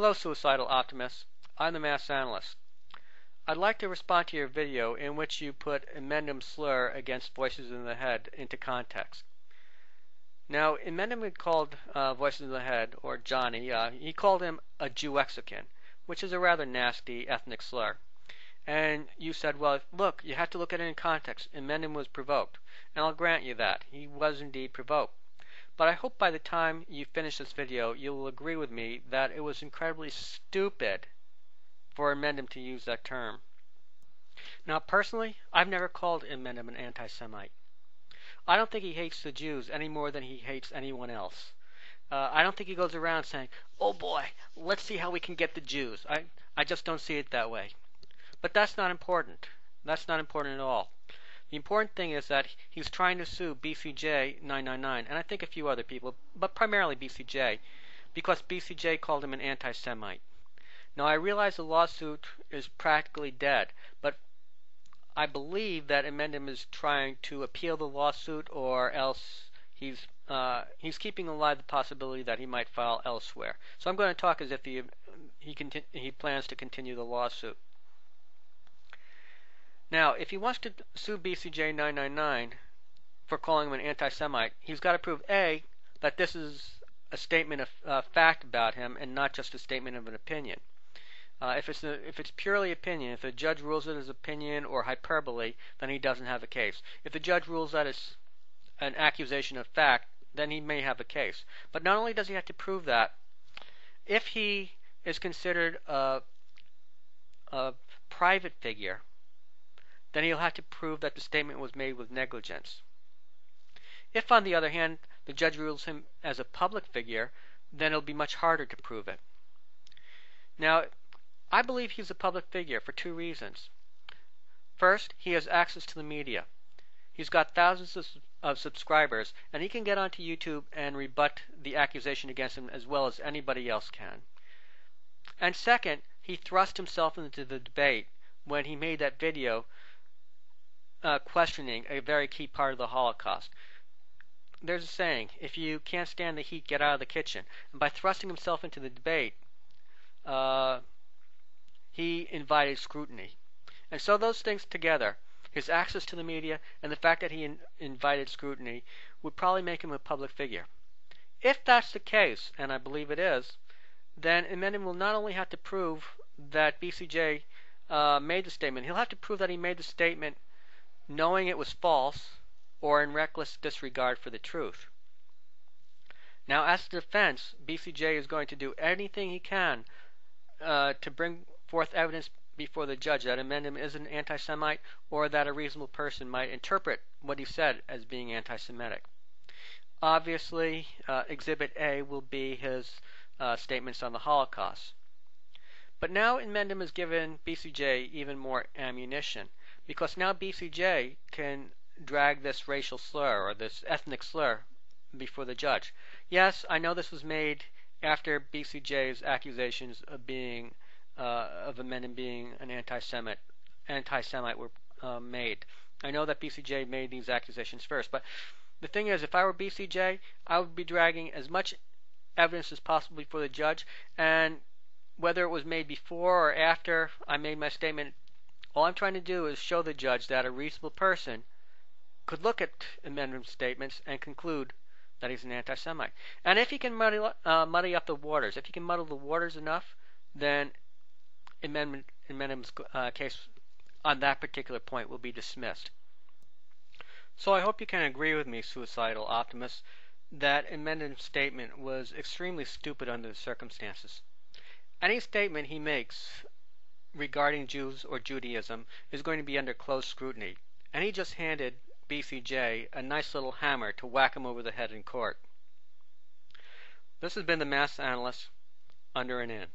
Hello, Suicidal Optimists. I'm the Mass Analyst. I'd like to respond to your video in which you put Inmendham's slur against Voices in the Head into context. Now, Inmendham had called Voices in the Head, or Johnny, he called him a Jewexican, which is a rather nasty ethnic slur. And you said, well, look, you have to look at it in context. Inmendham was provoked. And I'll grant you that. He was indeed provoked. But I hope by the time you finish this video, you will agree with me that it was incredibly stupid for Inmendham to use that term. Now, personally, I've never called Inmendham an anti-Semite. I don't think he hates the Jews any more than he hates anyone else. I don't think he goes around saying, oh boy, let's see how we can get the Jews. I just don't see it that way. But that's not important. That's not important at all. The important thing is that he's trying to sue BCJ 999, and I think a few other people, but primarily BCJ, because BCJ called him an anti-Semite. Now, I realize the lawsuit is practically dead, but I believe that Inmendham is trying to appeal the lawsuit, or else he's keeping alive the possibility that he might file elsewhere. So I'm going to talk as if he plans to continue the lawsuit. Now, if he wants to sue BCJ 999 for calling him an anti-Semite, he's got to prove A, that this is a statement of fact about him and not just a statement of an opinion. If it's purely opinion, if the judge rules it as opinion or hyperbole, then he doesn't have a case. If the judge rules that as an accusation of fact, then he may have a case. But not only does he have to prove that, if he is considered a private figure, then he'll have to prove that the statement was made with negligence. If, on the other hand, the judge rules him as a public figure, then it'll be much harder to prove it. Now, I believe he's a public figure for two reasons. First, he has access to the media. He's got thousands of subscribers, and he can get onto YouTube and rebut the accusation against him as well as anybody else can. And second, he thrust himself into the debate when he made that video questioning a very key part of the Holocaust. There's a saying, if you can't stand the heat, get out of the kitchen. And by thrusting himself into the debate, he invited scrutiny. And so those things together, his access to the media and the fact that he invited scrutiny, would probably make him a public figure. If that's the case, and I believe it is, then Inmendham will not only have to prove that BCJ made the statement, he'll have to prove that he made the statement knowing it was false or in reckless disregard for the truth. Now, as a defense, BCJ is going to do anything he can to bring forth evidence before the judge that Inmendham is an anti-Semite or that a reasonable person might interpret what he said as being anti-Semitic. Obviously, Exhibit A will be his statements on the Holocaust. But now Inmendham has given BCJ even more ammunition, because now BCJ can drag this racial slur or this ethnic slur before the judge. Yes, I know this was made after BCJ's accusations of Inmendham being an anti-Semite were made. I know that BCJ made these accusations first, but the thing is, if I were BCJ, I would be dragging as much evidence as possible before the judge, and whether it was made before or after I made my statement, all I'm trying to do is show the judge that a reasonable person could look at Inmendham's statements and conclude that he's an anti-Semite. And if he can muddy up the waters, if he can muddle the waters enough, then Inmendham's case on that particular point will be dismissed. So I hope you can agree with me, Suicidal Optimists, that Inmendham's statement was extremely stupid under the circumstances. Any statement he makes regarding Jews or Judaism is going to be under close scrutiny, and he just handed BCJ a nice little hammer to whack him over the head in court. This has been the Mass Analyst, under and in.